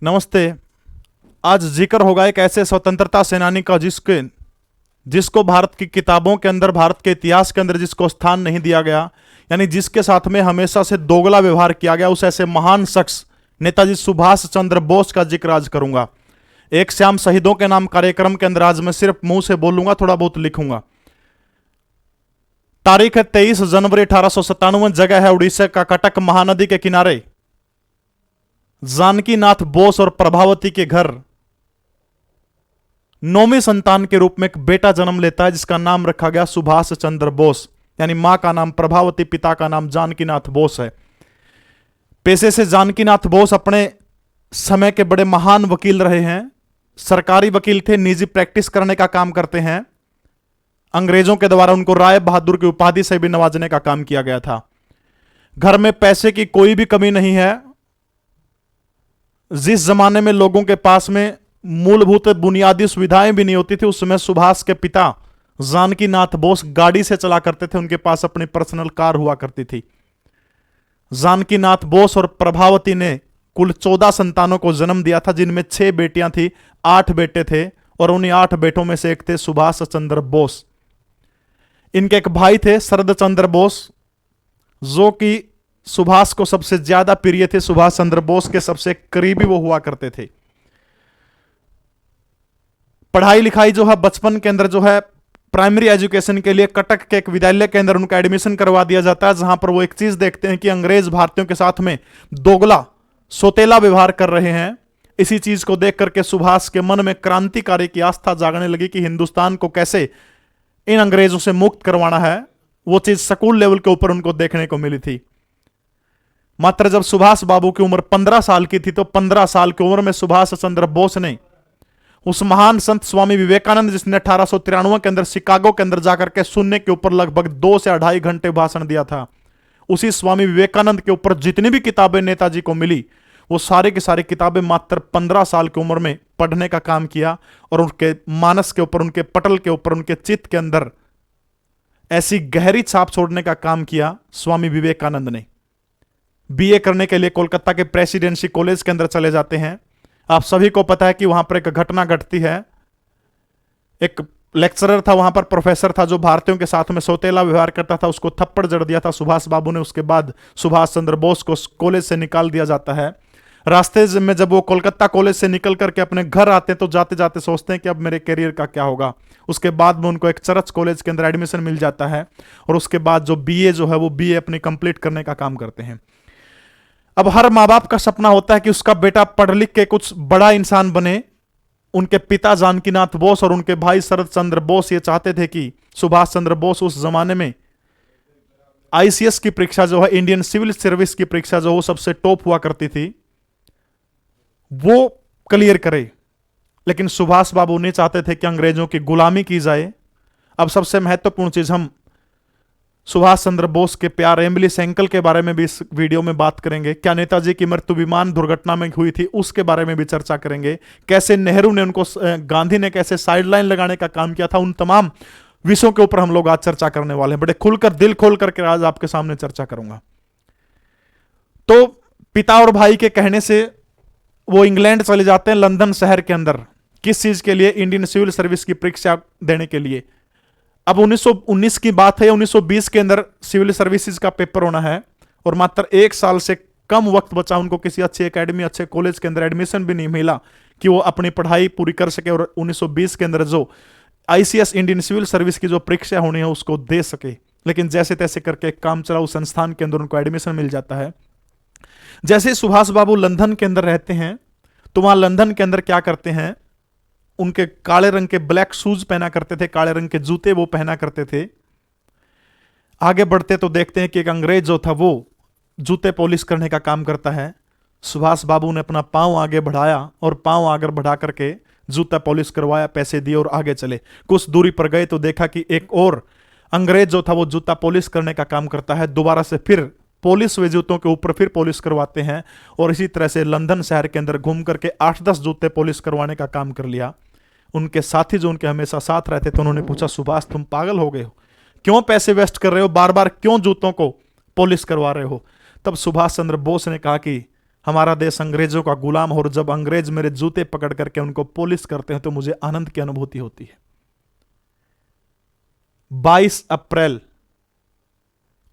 नमस्ते। आज जिक्र होगा एक ऐसे स्वतंत्रता सेनानी का जिसको भारत की किताबों के अंदर, भारत के इतिहास के अंदर जिसको स्थान नहीं दिया गया, यानी जिसके साथ में हमेशा से दोगला व्यवहार किया गया, उस ऐसे महान शख्स नेताजी सुभाष चंद्र बोस का जिक्र आज करूंगा। एक श्याम शहीदों के नाम कार्यक्रम के अंदर आज मैं सिर्फ मुंह से बोलूंगा, थोड़ा बहुत लिखूंगा। तारीख है 23 जनवरी 1897। जगह है उड़ीसा का कटक महानदी के किनारे। जानकी नाथ बोस और प्रभावती के घर 9वीं संतान के रूप में एक बेटा जन्म लेता है, जिसका नाम रखा गया सुभाष चंद्र बोस। यानी मां का नाम प्रभावती, पिता का नाम जानकी नाथ बोस है। पेशे से जानकी नाथ बोस अपने समय के बड़े महान वकील रहे हैं। सरकारी वकील थे, निजी प्रैक्टिस करने का काम करते हैं। अंग्रेजों के द्वारा उनको राय बहादुर की उपाधि से भी नवाजने का काम किया गया था। घर में पैसे की कोई भी कमी नहीं है। जिस जमाने में लोगों के पास में मूलभूत बुनियादी सुविधाएं भी नहीं होती थी, उस समय सुभाष के पिता जानकी नाथ बोस गाड़ी से चला करते थे। उनके पास अपनी पर्सनल कार हुआ करती थी। जानकी नाथ बोस और प्रभावती ने कुल 14 संतानों को जन्म दिया था, जिनमें 6 बेटियां थी, 8 बेटे थे, और उन्हीं 8 बेटों में से एक थे सुभाष चंद्र बोस। इनके एक भाई थे शरद चंद्र बोस, जो कि सुभाष को सबसे ज्यादा प्रिय थे। सुभाष चंद्र बोस के सबसे करीबी वो हुआ करते थे। पढ़ाई लिखाई जो है बचपन के अंदर जो है प्राइमरी एजुकेशन के लिए कटक के एक विद्यालय के अंदर उनका एडमिशन करवा दिया जाता है, जहां पर वो एक चीज देखते हैं कि अंग्रेज भारतीयों के साथ में दोगला सोतेला व्यवहार कर रहे हैं। इसी चीज को देख करके सुभाष के मन में क्रांतिकारी की आस्था जागने लगी कि हिंदुस्तान को कैसे इन अंग्रेजों से मुक्त करवाना है। वो चीज स्कूल लेवल के ऊपर उनको देखने को मिली थी। मात्र जब सुभाष बाबू की उम्र 15 साल की थी, तो 15 साल की उम्र में सुभाष चंद्र बोस ने उस महान संत स्वामी विवेकानंद, जिसने 1893 के अंदर शिकागो के अंदर जाकर के शून्य के ऊपर लगभग 2 से 2.5 घंटे भाषण दिया था, उसी स्वामी विवेकानंद के ऊपर जितनी भी किताबें नेताजी को मिली, वो सारी की सारी किताबें मात्र 15 साल की उम्र में पढ़ने का काम किया। और उनके मानस के ऊपर, उनके पटल के ऊपर, उनके चित्त के अंदर ऐसी गहरी छाप छोड़ने का काम किया स्वामी विवेकानंद ने। बीए करने के लिए कोलकाता के प्रेसिडेंसी कॉलेज के अंदर चले जाते हैं। आप सभी को पता है कि वहां पर एक घटना घटती है। एक लेक्चरर था वहां पर, प्रोफेसर था, जो भारतीयों के साथ में सौतेला व्यवहार करता था, उसको थप्पड़ जड़ दिया था सुभाष बाबू ने। उसके बाद सुभाष चंद्र बोस को कॉलेज से निकाल दिया जाता है। रास्ते में जब वो कोलकाता कॉलेज से निकल करके अपने घर आते हैं, तो जाते जाते सोचते हैं कि अब मेरे करियर का क्या होगा। उसके बाद में उनको एक चर्च कॉलेज के अंदर एडमिशन मिल जाता है, और उसके बाद जो बीए जो है वो बीए अपनी कंप्लीट करने का काम करते हैं। अब हर माँ बाप का सपना होता है कि उसका बेटा पढ़ लिख के कुछ बड़ा इंसान बने। उनके पिता जानकी नाथ बोस और उनके भाई शरद चंद्र बोस ये चाहते थे कि सुभाष चंद्र बोस उस जमाने में आईसीएस की परीक्षा जो है, इंडियन सिविल सर्विस की परीक्षा जो वो सबसे टॉप हुआ करती थी, वो क्लियर करे। लेकिन सुभाष बाबू नहीं चाहते थे कि अंग्रेजों की गुलामी की जाए। अब सबसे महत्वपूर्ण चीज, हम सुभाष चंद्र बोस के प्यार एमिली सेंकल के बारे में भी इस वीडियो में बात करेंगे। क्या नेताजी की मृत्यु विमान दुर्घटना में हुई थी, उसके बारे में भी चर्चा करेंगे। कैसे नेहरू ने उनको, गांधी ने कैसे साइडलाइन लगाने का काम किया था, उन तमाम विषयों के ऊपर हम लोग आज चर्चा करने वाले हैं। बड़े खुलकर, दिल खोल करके आज आपके सामने चर्चा करूंगा। तो पिता और भाई के कहने से वो इंग्लैंड चले जाते हैं, लंदन शहर के अंदर। किस चीज के लिए? इंडियन सिविल सर्विस की परीक्षा देने के लिए। अब 1919 की बात है, 1920 के अंदर सिविल सर्विसेज का पेपर होना है, और मात्र 1 साल से कम वक्त बचा उनको किसी अच्छी एकेडमी, अच्छे कॉलेज के अंदर एडमिशन भी नहीं मिला कि वो अपनी पढ़ाई पूरी कर सके और 1920 के अंदर जो आईसीएस इंडियन सिविल सर्विस की जो परीक्षा होनी है उसको दे सके। लेकिन जैसे तैसे करके काम चला, उस संस्थान के अंदर उनको एडमिशन मिल जाता है। जैसे सुभाष बाबू लंदन के अंदर रहते हैं, तो वहां लंदन के अंदर क्या करते हैं, उनके काले रंग के ब्लैक शूज पहना करते थे, काले रंग के जूते वो पहना करते थे। आगे बढ़ते तो देखते हैं कि एक अंग्रेज जो था वो जूते पॉलिश करने का काम करता है। सुभाष बाबू ने अपना पांव आगे बढ़ाया और पांव आगे बढ़ा करके जूता पॉलिश करवाया, पैसे दिए और आगे चले। कुछ दूरी पर गए तो देखा कि एक और अंग्रेज जो था वो जूता पॉलिश करने का काम करता है। दोबारा से फिर पॉलिश हुए जूतों के ऊपर फिर पॉलिश करवाते हैं, और इसी तरह से लंदन शहर के अंदर घूम करके 8-10 जूते पॉलिश करवाने का काम कर लिया। उनके साथी जो उनके हमेशा साथ रहते थे, उन्होंने पूछा, सुभाष तुम पागल हो गए हो? क्यों पैसे वेस्ट कर रहे हो? बार बार क्यों जूतों को पॉलिश करवा रहे हो? तब सुभाष चंद्र बोस ने कहा कि हमारा देश अंग्रेजों का गुलाम हो, और जब अंग्रेज मेरे जूते पकड़ करके उनको पॉलिश करते हैं तो मुझे आनंद की अनुभूति होती है। 22 अप्रैल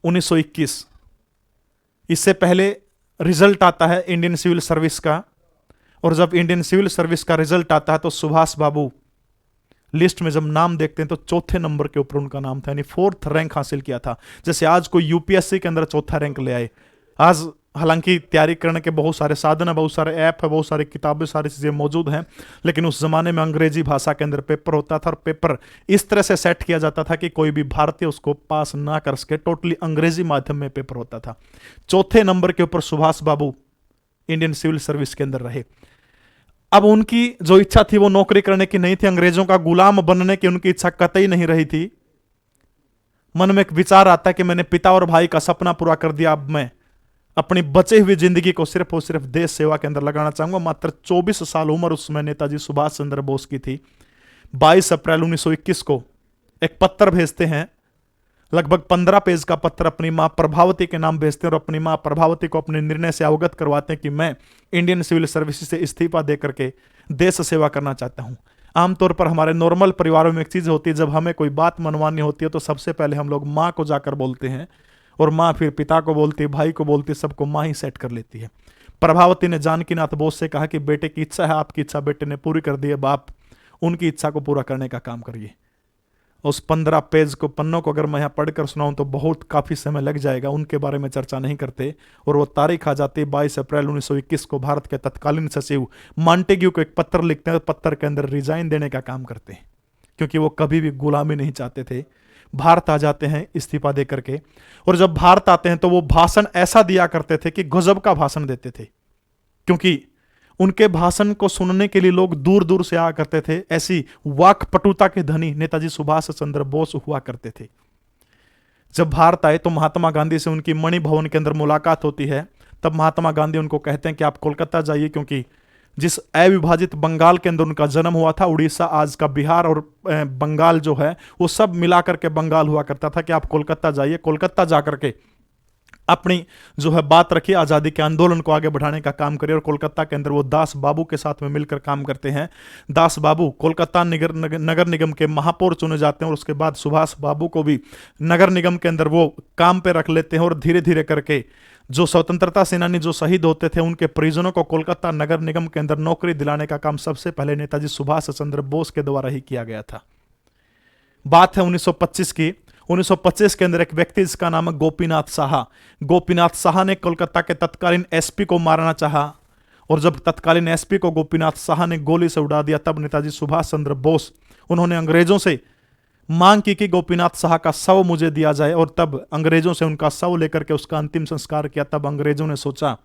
1921, इससे पहले रिजल्ट आता है इंडियन सिविल सर्विस का, और जब इंडियन सिविल सर्विस का रिजल्ट आता है तो सुभाष बाबू लिस्ट में जब नाम देखते हैं तो चौथे नंबर के ऊपर उनका नाम था, यानी 4th रैंक हासिल किया था। जैसे आज कोई यूपीएससी के अंदर चौथा रैंक ले आए। आज हालांकि तैयारी करने के बहुत सारे साधन है, बहुत सारे ऐप है, बहुत सारी किताबें, सारी चीजें मौजूद हैं, लेकिन उस जमाने में अंग्रेजी भाषा के अंदर पेपर होता था, और पेपर इस तरह से सेट किया जाता था कि कोई भी भारतीय उसको पास ना कर सके। टोटली अंग्रेजी माध्यम में पेपर होता था। चौथे नंबर के ऊपर सुभाष बाबू इंडियन सिविल सर्विस के अंदर रहे। अब उनकी जो इच्छा थी वो नौकरी करने की नहीं थी, अंग्रेजों का गुलाम बनने की उनकी इच्छा कतई नहीं रही थी। मन में एक विचार आता है कि मैंने पिता और भाई का सपना पूरा कर दिया, अब मैं अपनी बचे हुई जिंदगी को सिर्फ और सिर्फ देश सेवा के अंदर लगाना चाहूंगा। मात्र 24 साल उम्र उस समय नेताजी सुभाष चंद्र बोस की थी। 22 अप्रैल 1921 को एक पत्र भेजते हैं, लगभग 15 पेज का पत्र अपनी मां प्रभावती के नाम भेजते हैं, और अपनी मां प्रभावती को अपने निर्णय से अवगत करवाते हैं कि मैं इंडियन सिविल सर्विस से इस्तीफा दे करके देश सेवा करना चाहता हूं। आमतौर पर हमारे नॉर्मल परिवारों में एक चीज होती है, जब हमें कोई बात मनवानी होती है तो सबसे पहले हम लोग माँ को जाकर बोलते हैं, और माँ फिर पिता को बोलती है, भाई को बोलती है, सबको माँ ही सेट कर लेती है। प्रभावती ने जानकीनाथ बोस से कहा कि बेटे की इच्छा है, आपकी इच्छा बेटे ने पूरी कर दी है, बाप उनकी इच्छा को पूरा करने का काम करिए। उस 15 पेज को, पन्नों को अगर मैं यहाँ पढ़कर सुनाऊं तो बहुत काफी समय लग जाएगा, उनके बारे में चर्चा नहीं करते। और वो तारीख आ जाती है 22 अप्रैल 1921 को। भारत के तत्कालीन सचिव मॉन्टेग्यू को एक पत्र लिखते हैं, पत्र के अंदर रिजाइन देने का काम करते हैं, क्योंकि वो कभी भी गुलामी नहीं चाहते थे। भारत आ जाते हैं इस्तीफा दे करके, और जब भारत आते हैं तो वो भाषण ऐसा दिया करते थे कि गजब का भाषण देते थे, क्योंकि उनके भाषण को सुनने के लिए लोग दूर दूर से आया करते थे। ऐसी वाक्पटुता के धनी नेताजी सुभाष चंद्र बोस हुआ करते थे। जब भारत आए तो महात्मा गांधी से उनकी मणि भवन के अंदर मुलाकात होती है। तब महात्मा गांधी उनको कहते हैं कि आप कोलकाता जाइए, क्योंकि जिस अविभाजित बंगाल के अंदर उनका जन्म हुआ था, उड़ीसा आज का बिहार और बंगाल जो है वो सब मिलाकर के बंगाल हुआ करता था, कि आप कोलकाता जाइए, कोलकाता जाकर के अपनी जो है बात रखिए, आज़ादी के आंदोलन को आगे बढ़ाने का काम करिए। और कोलकाता के अंदर वो दास बाबू के साथ में मिलकर काम करते हैं। दास बाबू कोलकाता नगर निगम के महापौर चुने जाते हैं, और उसके बाद सुभाष बाबू को भी नगर निगम के अंदर वो काम पे रख लेते हैं। और धीरे धीरे करके जो स्वतंत्रता सेनानी जो शहीद होते थे उनके परिजनों को कोलकाता नगर निगम के अंदर नौकरी दिलाने का काम सबसे पहले नेताजी सुभाष चंद्र बोस के द्वारा ही किया गया था। बात है 1925 की। 1925 के अंदर एक व्यक्ति जिसका नाम है गोपीनाथ साहा। गोपीनाथ साहा ने कोलकाता के तत्कालीन एसपी को मारना चाहा, और जब तत्कालीन एसपी को गोपीनाथ साहा ने गोली से उड़ा दिया, तब नेताजी सुभाष चंद्र बोस उन्होंने अंग्रेजों से मांग की कि गोपीनाथ साहा का शव मुझे दिया जाए, और तब अंग्रेजों से उनका शव लेकर के उसका अंतिम संस्कार किया। तब अंग्रेजों ने सोचा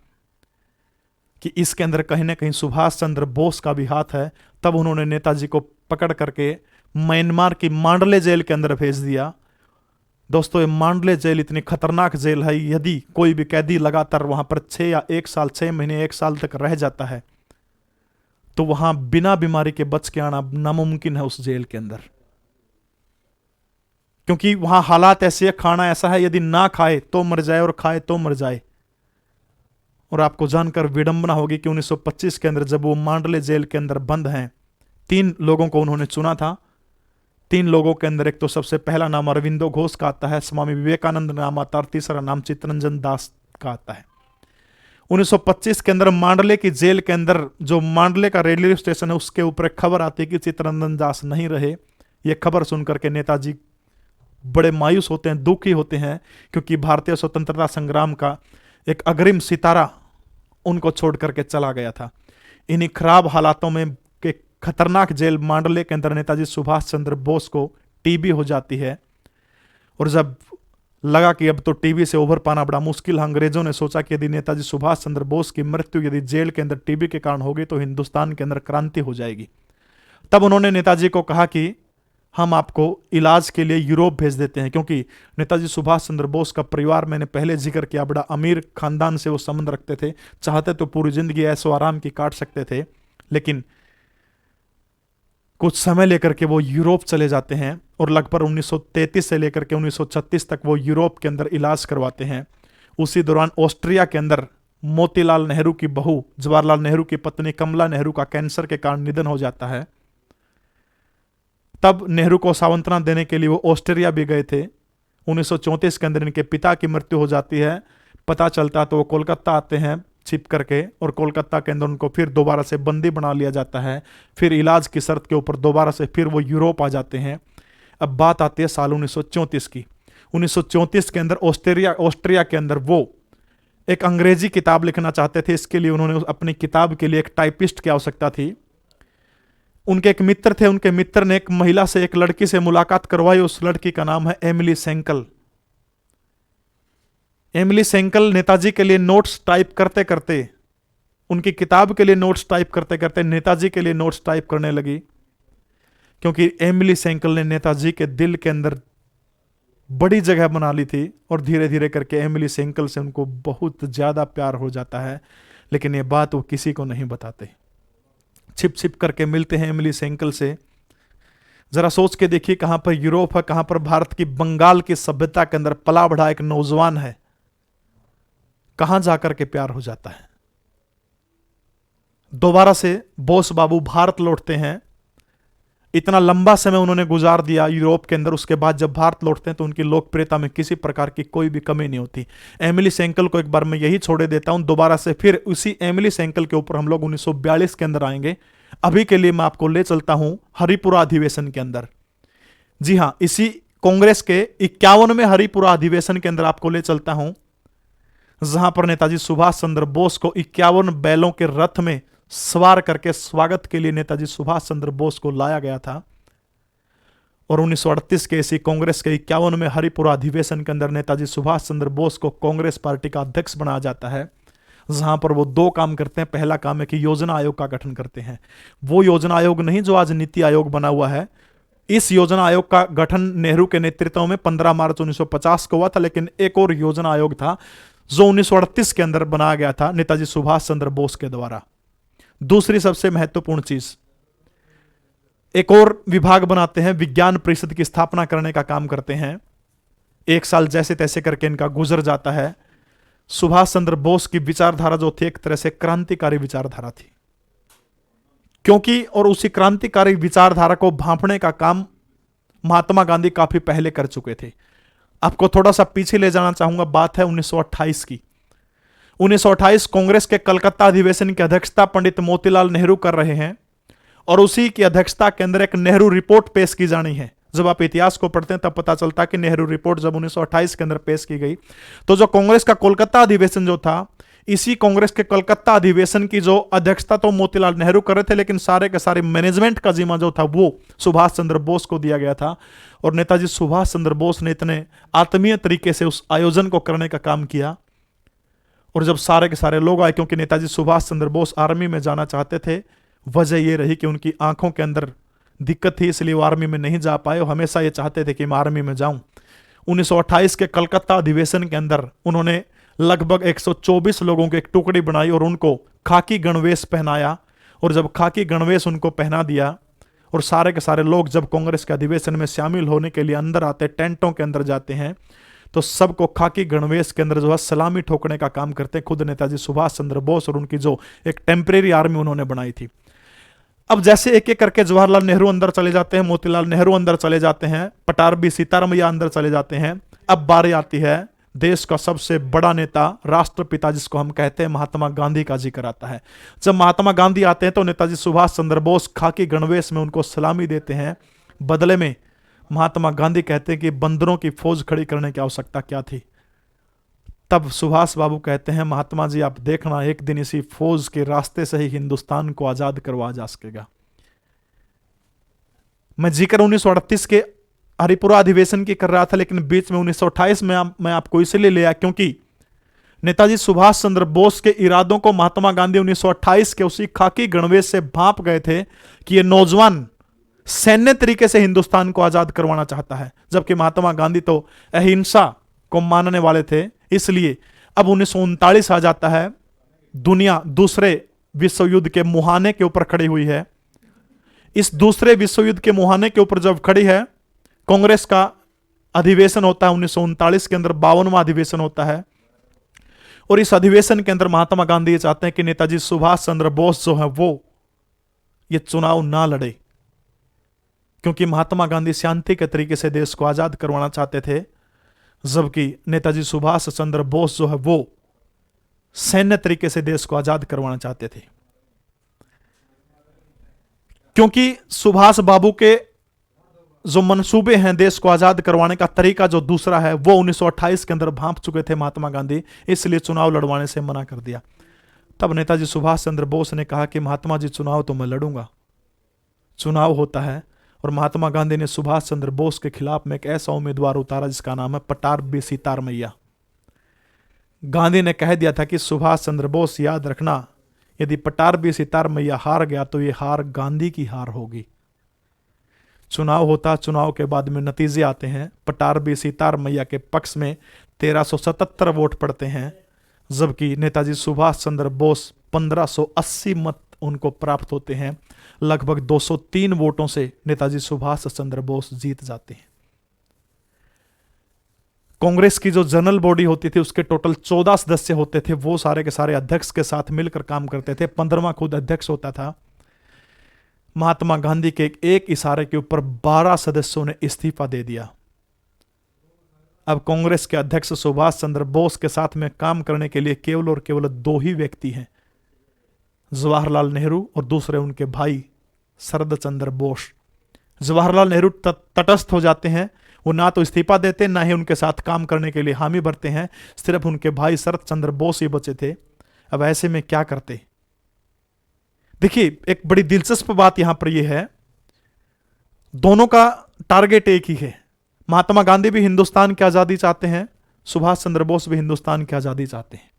कि इसके अंदर कहीं ना कहीं सुभाष चंद्र बोस का भी हाथ है। तब उन्होंने नेताजी को पकड़ करके म्यांमार की मांडले जेल के अंदर भेज दिया। दोस्तों, ये मांडले जेल इतनी खतरनाक जेल है, यदि कोई भी कैदी लगातार वहां पर 6 या 1 साल, 6 महीने 1 साल तक रह जाता है तो वहां बिना बीमारी के बच के आना नामुमकिन है उस जेल के अंदर, क्योंकि वहां हालात ऐसे है, खाना ऐसा है, यदि ना खाए तो मर जाए और खाए तो मर जाए। और आपको जानकर विडंबना होगी कि 1925 के अंदर जब वो मांडले जेल के अंदर बंद हैं, 3 लोगों को उन्होंने चुना था। 3 लोगों के अंदर एक तो सबसे पहला नाम अरविंदो घोष का आता है, स्वामी विवेकानंद नाम आता है, और तीसरा नाम चित्तरंजन दास का आता है। 1925 के अंदर मांडले की जेल के अंदर जो मांडले का रेलवे स्टेशन है उसके ऊपर एक खबर आती है कि चित्तरंजन दास नहीं रहे। यह खबर सुनकर के नेताजी बड़े मायूस होते हैं, दुखी होते हैं, क्योंकि भारतीय स्वतंत्रता संग्राम का एक अग्रिम सितारा उनको छोड़ करके चला गया था। इन्हीं खराब हालातों में एक खतरनाक जेल मांडले के अंदर नेताजी सुभाष चंद्र बोस को टीबी हो जाती है, और जब लगा कि अब तो टीबी से उभर पाना बड़ा मुश्किल, अंग्रेजों ने सोचा कि यदि नेताजी सुभाष चंद्र बोस की मृत्यु यदि जेल के अंदर टीबी के कारण होगी तो हिंदुस्तान के अंदर क्रांति हो जाएगी। तब उन्होंने नेताजी को कहा कि हम आपको इलाज के लिए यूरोप भेज देते हैं, क्योंकि नेताजी सुभाष चंद्र बोस का परिवार, मैंने पहले जिक्र किया, बड़ा अमीर खानदान से वो संबंध रखते थे। चाहते तो पूरी जिंदगी ऐशो आराम की काट सकते थे, लेकिन कुछ समय लेकर के वो यूरोप चले जाते हैं, और लगभग 1933 से लेकर के 1936 तक वो यूरोप के अंदर इलाज करवाते हैं। उसी दौरान ऑस्ट्रिया के अंदर मोतीलाल नेहरू की बहू जवाहरलाल नेहरू की पत्नी कमला नेहरू का कैंसर के कारण निधन हो जाता है। तब नेहरू को सांत्वना देने के लिए वो ऑस्ट्रेलिया भी गए थे। 1934 के अंदर इनके पिता की मृत्यु हो जाती है। पता चलता तो वो कोलकाता आते हैं छिप करके, और कोलकाता के अंदर उनको फिर दोबारा से बंदी बना लिया जाता है। फिर इलाज की शर्त के ऊपर दोबारा से फिर वो यूरोप आ जाते हैं। अब बात आती है साल 1934 की। 1934 के अंदर ऑस्ट्रिया के अंदर वो एक अंग्रेजी किताब लिखना चाहते थे। इसके लिए उन्होंने अपनी किताब के लिए एक टाइपिस्ट की आवश्यकता थी। उनके एक मित्र थे, उनके मित्र ने एक महिला से, एक लड़की से मुलाकात करवाई। उस लड़की का नाम है एमिली सेंकल। एमिली सेंकल नेताजी के लिए नोट्स टाइप करते करते, उनकी किताब के लिए नोट्स टाइप करते करते नेताजी के लिए नोट्स टाइप करने लगी, क्योंकि एमिली सेंकल ने नेताजी के दिल के अंदर बड़ी जगह बना ली थी। और धीरे धीरे करके एमिली सेंकल से उनको बहुत ज्यादा प्यार हो जाता है, लेकिन ये बात वो किसी को नहीं बताते। छिप छिप करके मिलते हैं एमिली सेंकल से। जरा सोच के देखिए, कहां पर यूरोप है, कहां पर भारत की बंगाल की सभ्यता के अंदर पला बढ़ा एक नौजवान है, कहां जाकर के प्यार हो जाता है। दोबारा से बोस बाबू भारत लौटते हैं। इतना लंबा समय उन्होंने गुजार दिया यूरोप के अंदर, उसके बाद जब भारत लौटते हैं तो उनकी लोकप्रियता में किसी प्रकार की कोई भी कमी नहीं होती। एमिली सेंकल को एक बार मैं यही छोड़े देता हूं, दोबारा से फिर उसी एमिली सेंकल के ऊपर हम लोग 1942 के अंदर आएंगे। अभी के लिए मैं आपको ले चलता हूं हरिपुरा अधिवेशन के अंदर। जी हां, इसी कांग्रेस के 51वें हरिपुरा अधिवेशन के अंदर आपको ले चलता हूं, जहां पर नेताजी सुभाष चंद्र बोस को 51 बैलों के रथ में सवार करके स्वागत के लिए नेताजी सुभाष चंद्र बोस को लाया गया था। और 1938 के इसी कांग्रेस के 51वें हरिपुरा अधिवेशन के अंदर नेताजी सुभाष चंद्र बोस को कांग्रेस पार्टी का अध्यक्ष बनाया जाता है, जहां पर वो दो काम करते हैं। पहला काम है कि योजना आयोग का गठन करते हैं। वो योजना आयोग नहीं जो आज नीति आयोग बना हुआ है। इस योजना आयोग का गठन नेहरू के नेतृत्व में 15 मार्च 1950 को हुआ था, लेकिन एक और योजना आयोग था जो 1938 के अंदर बनाया गया था नेताजी सुभाष चंद्र बोस के द्वारा। दूसरी सबसे महत्वपूर्ण चीज, एक और विभाग बनाते हैं, विज्ञान परिषद की स्थापना करने का काम करते हैं। एक साल जैसे तैसे करके इनका गुजर जाता है। सुभाष चंद्र बोस की विचारधारा जो थी एक तरह से क्रांतिकारी विचारधारा थी, क्योंकि और उसी क्रांतिकारी विचारधारा को भांपने का काम महात्मा गांधी काफी पहले कर चुके थे। आपको थोड़ा सा पीछे ले जाना चाहूंगा, बात है 1928 की। 1928 कांग्रेस के कलकत्ता अधिवेशन की अध्यक्षता पंडित मोतीलाल नेहरू कर रहे हैं, और उसी की अध्यक्षता के अंदर एक नेहरू रिपोर्ट पेश की जानी है। जब आप इतिहास को पढ़ते हैं तब पता चलता है कि नेहरू रिपोर्ट जब 1928 के अंदर पेश की गई, तो जो कांग्रेस का कोलकाता अधिवेशन जो था, इसी कांग्रेस के कलकत्ता अधिवेशन की जो अध्यक्षता तो मोतीलाल नेहरू कर रहे थे, लेकिन सारे के सारे मैनेजमेंट का जिम्मा जो था वो सुभाष चंद्र बोस को दिया गया था। और नेताजी सुभाष चंद्र बोस ने इतने आत्मीय तरीके से उस आयोजन को करने का काम किया। और जब सारे के सारे लोग आए, क्योंकि नेताजी सुभाष चंद्र बोस आर्मी में जाना चाहते थे, वजह यह रही कि उनकी आंखों के अंदर दिक्कत थी, इसलिए वो आर्मी में नहीं जा पाए। हमेशा ये चाहते थे कि मैं आर्मी में जाऊं। 1928 के कलकत्ता अधिवेशन के अंदर उन्होंने लगभग 124 लोगों की एक टुकड़ी बनाई और उनको खाकी गणवेश पहनाया। और जब खाकी गणवेश उनको पहना दिया और सारे के सारे लोग जब कांग्रेस के अधिवेशन में शामिल होने के लिए अंदर आते, टेंटों के अंदर जाते हैं, तो सबको खाकी गणवेश के अंदर जो है सलामी ठोकने का काम करते हैं खुद नेताजी सुभाष चंद्र बोस और उनकी जो एक टेम्परेरी आर्मी उन्होंने बनाई थी। अब जैसे एक एक करके जवाहरलाल नेहरू अंदर चले जाते हैं, मोतीलाल नेहरू अंदर चले जाते हैं, पटारबी सीतारमैया अंदर चले जाते हैं। अब बारी आती है देश का सबसे बड़ा नेता, राष्ट्रपिता जिसको हम कहते हैं, महात्मा गांधी का जिक्र आता है। जब महात्मा गांधी आते हैं तो नेताजी सुभाष चंद्र बोस खाकी गणवेश में उनको सलामी देते हैं। बदले में महात्मा गांधी कहते हैं कि बंदरों की फौज खड़ी करने की आवश्यकता क्या थी। तब सुभाष बाबू कहते हैं, महात्मा जी आप देखना, एक दिन इसी फौज के रास्ते से ही हिंदुस्तान को आजाद करवाया जा सकेगा। मैं जिक्र 1938 के हरिपुरा अधिवेशन की कर रहा था, लेकिन बीच में 1928 में मैं आपको इसलिए ले आया क्योंकि नेताजी सुभाष चंद्र बोस के इरादों को महात्मा गांधी 1928 के उसी खाकी गणवेश से भांप गए थे कि यह नौजवान सैन्य तरीके से हिंदुस्तान को आजाद करवाना चाहता है, जबकि महात्मा गांधी तो अहिंसा को मानने वाले थे। इसलिए अब 1939 आ जाता है, दुनिया दूसरे विश्व युद्ध के मुहाने के ऊपर खड़ी हुई है। इस दूसरे विश्व युद्ध के मुहाने के ऊपर जब खड़ी है, कांग्रेस का अधिवेशन होता है 1939 के अंदर, 52वां अधिवेशन होता है। और इस अधिवेशन के अंदर महात्मा गांधी ये चाहते हैं कि नेताजी सुभाष चंद्र बोस जो है वो ये चुनाव ना लड़े, क्योंकि महात्मा गांधी शांति के तरीके से देश को आजाद करवाना चाहते थे, जबकि नेताजी सुभाष चंद्र बोस जो है वो सैन्य तरीके से देश को आजाद करवाना चाहते थे। क्योंकि सुभाष बाबू के जो मंसूबे हैं देश को आजाद करवाने का तरीका जो दूसरा है वो 1928 के अंदर भांप चुके थे महात्मा गांधी, इसलिए चुनाव लड़वाने से मना कर दिया। तब नेताजी सुभाष चंद्र बोस ने कहा कि महात्मा जी चुनाव तो मैं लड़ूंगा। चुनाव होता है और महात्मा गांधी ने सुभाष चंद्र बोस के खिलाफ में एक ऐसा उम्मीदवार उतारा जिसका नाम है पटारबी सीतारमैया। गांधी ने कह दिया था कि सुभाष चंद्र बोस याद रखना, यदि पटारबी सीतारमैया हार गया तो यह हार गांधी की हार होगी। चुनाव होता, चुनाव के बाद में नतीजे आते हैं। पटारबी सीतारमैया के पक्ष में 1377 वोट पड़ते हैं, जबकि नेताजी सुभाष चंद्र बोस 1580 मत उनको प्राप्त होते हैं। लगभग 203 वोटों से नेताजी सुभाष चंद्र बोस जीत जाते हैं। कांग्रेस की जो जनरल बॉडी होती थी उसके टोटल 14 सदस्य होते थे, वो सारे के सारे अध्यक्ष के साथ मिलकर काम करते थे। 15वां खुद अध्यक्ष होता था। महात्मा गांधी के एक इशारे के ऊपर 12 सदस्यों ने इस्तीफा दे दिया। अब कांग्रेस के अध्यक्ष सुभाष चंद्र बोस के साथ में काम करने के लिए केवल और केवल 2 ही व्यक्ति हैं, जवाहरलाल नेहरू और दूसरे उनके भाई शरद चंद्र बोस। जवाहरलाल नेहरू तटस्थ हो जाते हैं, वो ना तो इस्तीफा देते ना ही उनके साथ काम करने के लिए हामी भरते हैं, सिर्फ उनके भाई शरद चंद्र बोस ही बचे थे। अब ऐसे में क्या करते? देखिए, एक बड़ी दिलचस्प बात यहां पर यह है, दोनों का टारगेट एक ही है। महात्मा गांधी भी हिंदुस्तान की आजादी चाहते हैं, सुभाष चंद्र बोस भी हिंदुस्तान की आजादी चाहते हैं।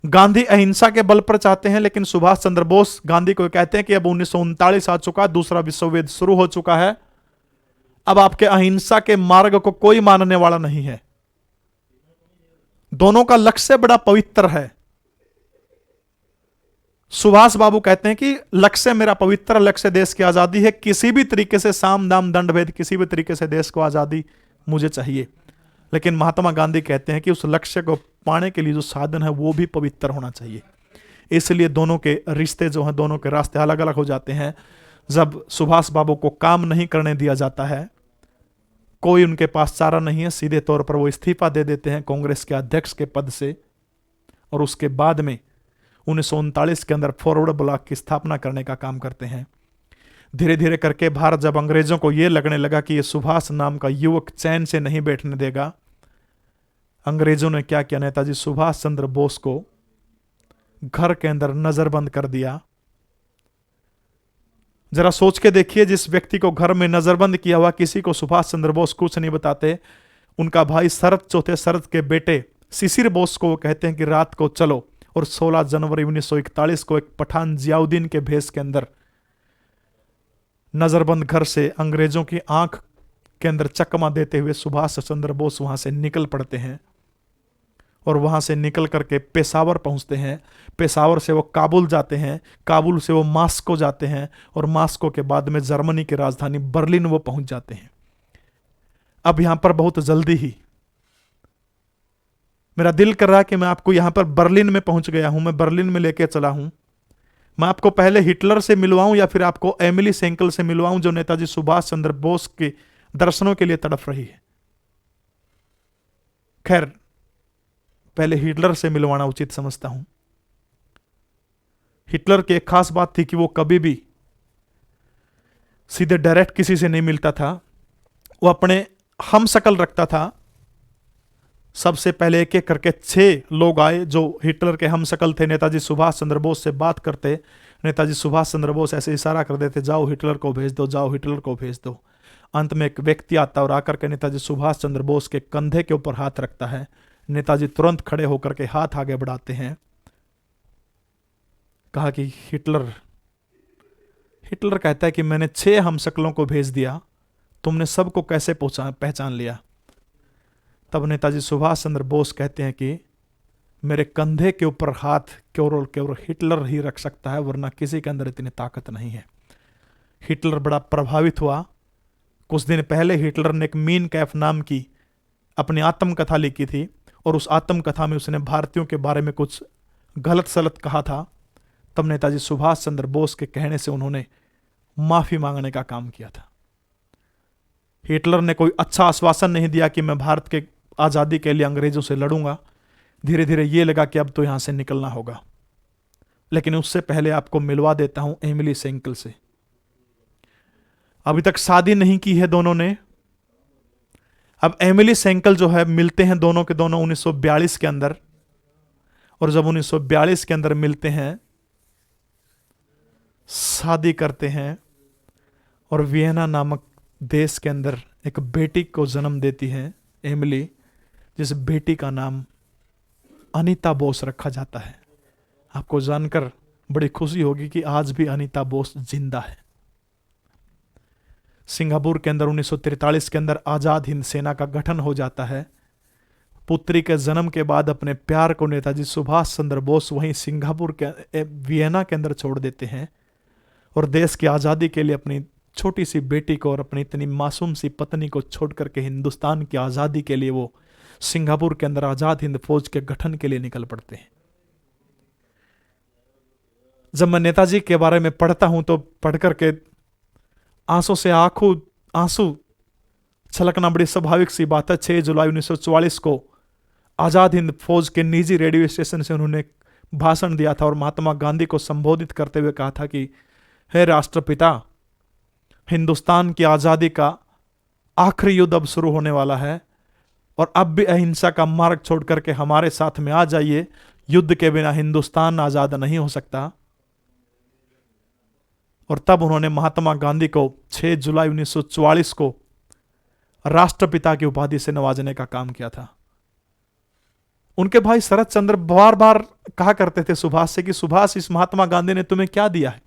गांधी अहिंसा के बल पर चाहते हैं, लेकिन सुभाष चंद्र बोस गांधी को कहते हैं कि अब 1939 आ चुका, दूसरा विश्व युद्ध शुरू हो चुका है, अब आपके अहिंसा के मार्ग को कोई मानने वाला नहीं है। दोनों का लक्ष्य बड़ा पवित्र है। सुभाष बाबू कहते हैं कि लक्ष्य मेरा पवित्र लक्ष्य देश की आजादी है, किसी भी तरीके से साम दाम दंड भेद किसी भी तरीके से देश को आजादी मुझे चाहिए। लेकिन महात्मा गांधी कहते हैं कि उस लक्ष्य को पाने के लिए जो साधन है वो भी पवित्र होना चाहिए। इसलिए दोनों के रिश्ते जो हैं, दोनों के रास्ते अलग अलग हो जाते हैं। जब सुभाष बाबू को काम नहीं करने दिया जाता है, कोई उनके पास चारा नहीं है, सीधे तौर पर वो इस्तीफा दे देते हैं कांग्रेस के अध्यक्ष के पद से, और उसके बाद में 1939 के अंदर फॉरवर्ड ब्लॉक की स्थापना करने का काम करते हैं। धीरे धीरे करके भारत जब अंग्रेजों को यह लगने लगा कि ये सुभाष नाम का युवक चैन से नहीं बैठने देगा, अंग्रेजों ने क्या किया, नेताजी सुभाष चंद्र बोस को घर के अंदर नजरबंद कर दिया। जरा सोच के देखिए, जिस व्यक्ति को घर में नजरबंद किया हुआ, किसी को सुभाष चंद्र बोस कुछ नहीं बताते। उनका भाई शरद चौथे शरद के बेटे शिशिर बोस को वो कहते हैं कि रात को चलो, और 16 जनवरी 1941 को एक पठान जियाउद्दीन के भेष के अंदर नजरबंद घर से अंग्रेजों की आंख के अंदर चकमा देते हुए सुभाष चंद्र बोस वहां से निकल पड़ते हैं, और वहां से निकल करके पेशावर पहुंचते हैं। पेशावर से वो काबुल जाते हैं, काबुल से वो मास्को जाते हैं, और मास्को के बाद में जर्मनी की राजधानी बर्लिन वो पहुंच जाते हैं। अब यहां पर बहुत जल्दी ही मेरा दिल कर रहा है कि मैं आपको यहां पर बर्लिन में पहुंच गया हूं, मैं बर्लिन में लेके चला हूं। मैं आपको पहले हिटलर से मिलवाऊं या फिर आपको एमिली सेंकल से मिलवाऊं, जो नेताजी सुभाष चंद्र बोस के दर्शनों के लिए तड़प रही है। खैर, पहले हिटलर से मिलवाना उचित समझता हूं। हिटलर की एक खास बात थी कि वो कभी भी सीधे डायरेक्ट किसी से नहीं मिलता था, वो अपने हम शकल रखता था। सबसे पहले एक एक करके 6 लोग आए जो हिटलर के हम शकल थे, नेताजी सुभाष चंद्र बोस से बात करते। नेताजी सुभाष चंद्र बोस ऐसे इशारा कर देते, जाओ हिटलर को भेज दो, जाओ हिटलर को भेज दो। अंत में एक व्यक्ति आता और आकर के नेताजी सुभाष चंद्र बोस के कंधे के ऊपर हाथ रखता है। नेताजी तुरंत खड़े होकर के हाथ आगे बढ़ाते हैं। कहा कि हिटलर कहता है कि मैंने 6 हमशक्लों को भेज दिया, तुमने सबको कैसे पहचान लिया? तब नेताजी सुभाष चंद्र बोस कहते हैं कि मेरे कंधे के ऊपर हाथ केवल केवल हिटलर ही रख सकता है, वरना किसी के अंदर इतनी ताकत नहीं है। हिटलर बड़ा प्रभावित हुआ। कुछ दिन पहले हिटलर ने एक मीन कैफ नाम की अपनी आत्मकथा लिखी थी। और उस आत्मकथा में उसने भारतीयों के बारे में कुछ गलत सलत कहा था, तब नेताजी सुभाष चंद्र बोस के कहने से उन्होंने माफी मांगने का काम किया था। हिटलर ने कोई अच्छा आश्वासन नहीं दिया कि मैं भारत के आजादी के लिए अंग्रेजों से लड़ूंगा। धीरे धीरे यह लगा कि अब तो यहां से निकलना होगा। लेकिन उससे पहले आपको मिलवा देता हूं एमिली सेंकल से। अभी तक शादी नहीं की है दोनों ने। अब एमिली सेंकल जो है, मिलते हैं दोनों के दोनों 1942 के अंदर, और जब 1942 के अंदर मिलते हैं, शादी करते हैं और वियना नामक देश के अंदर एक बेटी को जन्म देती है एमिली, जिस बेटी का नाम अनीता बोस रखा जाता है। आपको जानकर बड़ी खुशी होगी कि आज भी अनीता बोस जिंदा है। सिंगापुर के अंदर 1943 के अंदर आजाद हिंद सेना का गठन हो जाता है। पुत्री के जन्म के बाद अपने प्यार को नेताजी सुभाष चंद्र बोस वहीं सिंगापुर के वियना के अंदर छोड़ देते हैं और देश की आज़ादी के लिए अपनी छोटी सी बेटी को और अपनी इतनी मासूम सी पत्नी को छोड़ करके हिंदुस्तान की आज़ादी के लिए वो सिंगापुर के अंदर आज़ाद हिंद फौज के गठन के लिए निकल पड़ते हैं। जब मैं नेताजी के बारे में पढ़ता हूं तो पढ़ करके आंसू से आंसू छलकना बड़ी स्वाभाविक सी बात है। 6 जुलाई 1944 को आज़ाद हिंद फौज के निजी रेडियो स्टेशन से उन्होंने भाषण दिया था और महात्मा गांधी को संबोधित करते हुए कहा था कि हे राष्ट्रपिता, हिंदुस्तान की आज़ादी का आखिरी युद्ध अब शुरू होने वाला है और अब भी अहिंसा का मार्ग छोड़ करके हमारे साथ में आ जाइए। युद्ध के बिना हिंदुस्तान आज़ाद नहीं हो सकता। और तब उन्होंने महात्मा गांधी को 6 जुलाई 1944 को राष्ट्रपिता की उपाधि से नवाजने का काम किया था। उनके भाई शरद चंद्र बार बार कहा करते थे सुभाष से कि सुभाष, इस महात्मा गांधी ने तुम्हें क्या दिया है?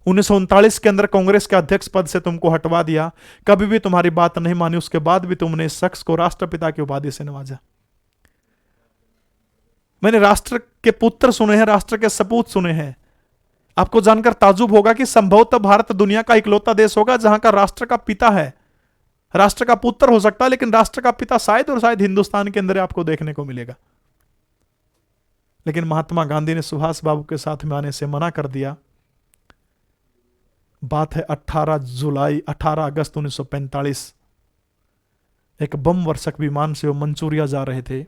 1939 के अंदर कांग्रेस के अध्यक्ष पद से तुमको हटवा दिया, कभी भी तुम्हारी बात नहीं मानी, उसके बाद भी तुमने इस शख्स को राष्ट्रपिता की उपाधि से नवाजा। मैंने राष्ट्र के पुत्र सुने हैं, राष्ट्र के सपूत सुने हैं। आपको जानकर ताजुब होगा कि संभवतः भारत दुनिया का इकलौता देश होगा जहां का राष्ट्र का पिता है। राष्ट्र का पुत्र हो सकता है लेकिन राष्ट्र का पिता शायद और शायद हिंदुस्तान के अंदर आपको देखने को मिलेगा। लेकिन महात्मा गांधी ने सुभाष बाबू के साथ में आने से मना कर दिया। बात है 18 अगस्त 1945। एक बम वर्षक विमान से वो मंचूरिया जा रहे थे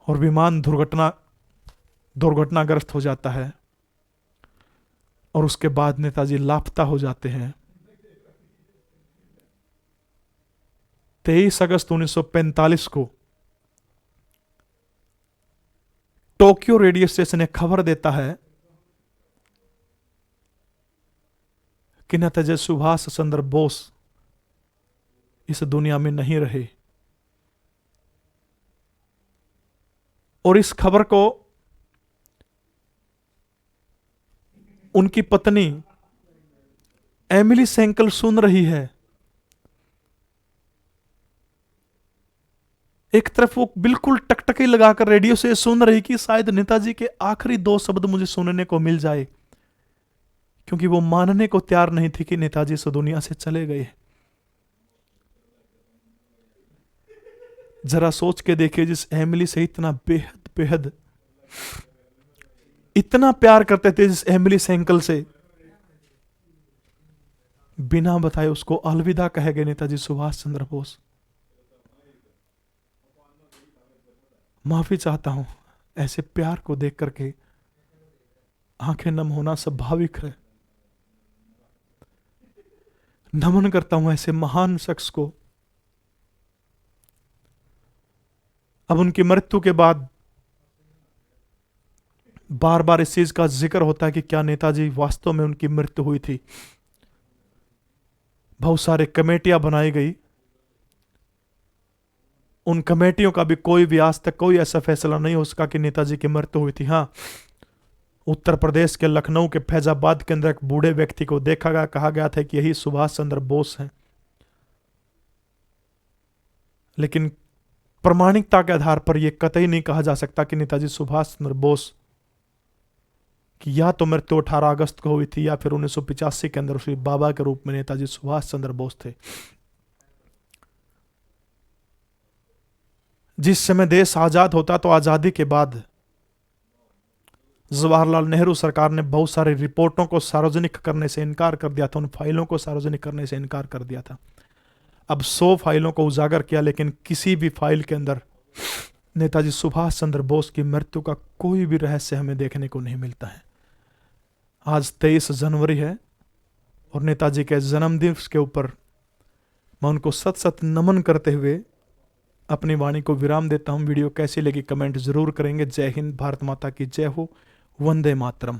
और विमान दुर्घटनाग्रस्त हो जाता है और उसके बाद नेताजी लापता हो जाते हैं। 23 अगस्त 1945 को टोक्यो रेडियो स्टेशन एक खबर देता है कि नेताजी सुभाष चंद्र बोस इस दुनिया में नहीं रहे। और इस खबर को उनकी पत्नी एमिली सेंकल सुन रही है। एक तरफ वो बिल्कुल टकटकी लगाकर रेडियो से सुन रही कि शायद नेताजी के आखिरी 2 शब्द मुझे सुनने को मिल जाए, क्योंकि वो मानने को तैयार नहीं थी कि नेताजी इस दुनिया से चले गए। जरा सोच के देखिए, जिस एमिली से इतना बेहद बेहद इतना प्यार करते थे, जिस एमिली सेंकल से बिना बताए उसको अलविदा कहे गए नेताजी सुभाष चंद्र बोस। माफी चाहता हूं, ऐसे प्यार को देख करके आंखें नम होना स्वाभाविक है। नमन करता हूं ऐसे महान शख्स को। अब उनकी मृत्यु के बाद बार बार इस चीज का जिक्र होता है कि क्या नेताजी वास्तव में उनकी मृत्यु हुई थी। बहुत सारे कमेटियां बनाई गई, उन कमेटियों का भी कोई भी आज तक कोई ऐसा फैसला नहीं हो सका कि नेताजी की मृत्यु हुई थी। हां, उत्तर प्रदेश के लखनऊ के फैजाबाद के अंदर एक बूढ़े व्यक्ति को देखा गया, कहा गया था कि यही सुभाष चंद्र बोस हैं। लेकिन प्रामाणिकता के आधार पर यह कतई नहीं कहा जा सकता कि नेताजी सुभाष चंद्र बोस की या तो मृत्यु 18 अगस्त को हुई थी या फिर 1985 के अंदर उसी बाबा के रूप में नेताजी सुभाष चंद्र बोस थे। जिस समय देश आजाद होता तो आजादी के बाद जवाहरलाल नेहरू सरकार ने बहुत सारी रिपोर्टों को सार्वजनिक करने से इनकार कर दिया था, उन फाइलों को सार्वजनिक करने से इनकार कर दिया था। अब 100 फाइलों को उजागर किया, लेकिन किसी भी फाइल के अंदर नेताजी सुभाष चंद्र बोस की मृत्यु का कोई भी रहस्य हमें देखने को नहीं मिलता है। आज 23 जनवरी है और नेताजी के जन्मदिन के ऊपर मैं उनको सत सत नमन करते हुए अपनी वाणी को विराम देता हूं। वीडियो कैसी लगी कमेंट जरूर करेंगे। जय हिंद, भारत माता की जय हो, वंदे मातरम।